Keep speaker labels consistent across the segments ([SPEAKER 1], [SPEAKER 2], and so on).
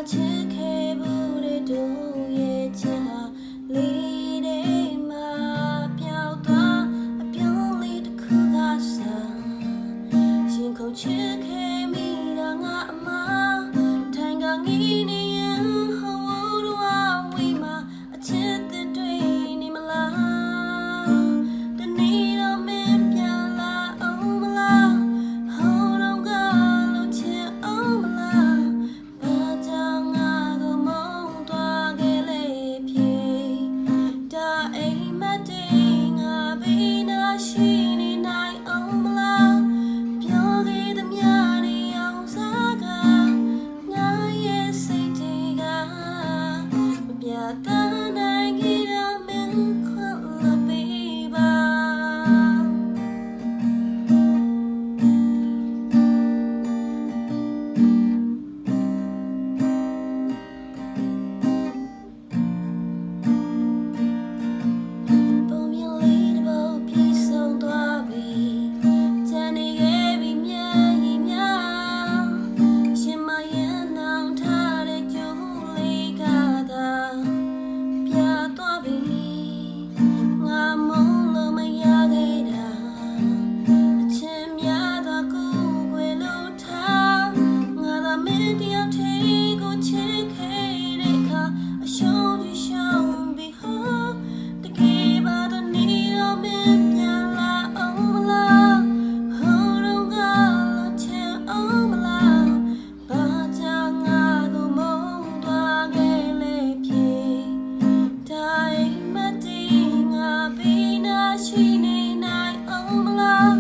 [SPEAKER 1] ချစ်ခဲ့ဘူးတဲ့တို့ရဲ့ချစ်ဟာလေးတဲ့မှာပျောက်သွားအပြုံးလေးတစ်ခုကစားရှင်ခုန်ချစ်ခဲ့မိတာငါအမထိုင်ကငီးနေရင်ဟောတော့ဝေးမှာအချစ်တဲ့တွေ့နေမလားတနေ့တော့မင်းပြန်လာအောင်မလားဟောတော့ကလုံးချစ်အောင်မလားဘာကြောင့်ငါကိုမုန်းသွားခဲ့လဲဖြေဒါအိမ်မက်တဲ့ငါဘေးနာရှိနေနိုင်အောင်မလားပြောခဲ့သမျှတွေအောင်စားကငါရဲ့စိတ်တွေကမပြတ်သားနိုင်ခဲ့တော့မင်းခွင့်လာပေးပါ ပုံမြင်လေးတစ်ပုဒ်ပြည့်စုံသွားပြီကျန်နေခဲ့ပြီမျက်ရည်များရှင်မရင်နောင်ထားတဲ့ကြိုးလေးကသာပြတ်သွားပြီငါမုန်းလို့မရခဲ့တာအချင်းများသာကိုယ်ွယ်လို့ထားငါသာမင်းတယောက်တည်းကိုချစ်ခဲ့တဲ့အခါအရှုံးကြီးရှုံးပြီးဟောတကယ်ပါတော့နေတော့မင်းပြန်လာအောင်မလားဟောတော့ကလုံးချင်အောင်မလားဘာကြောင့်ငါကိုမုန်းသွားခဲ့လဲဖြေတိုင်းမတည်ငါဘေးနာရှိနေနိုင်အောင်မလား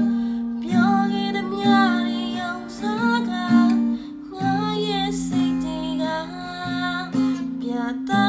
[SPEAKER 1] ပြောခဲ့သမျှတွေအောင်စားကငါရဲ့စိတ်တွေကပြတ်သား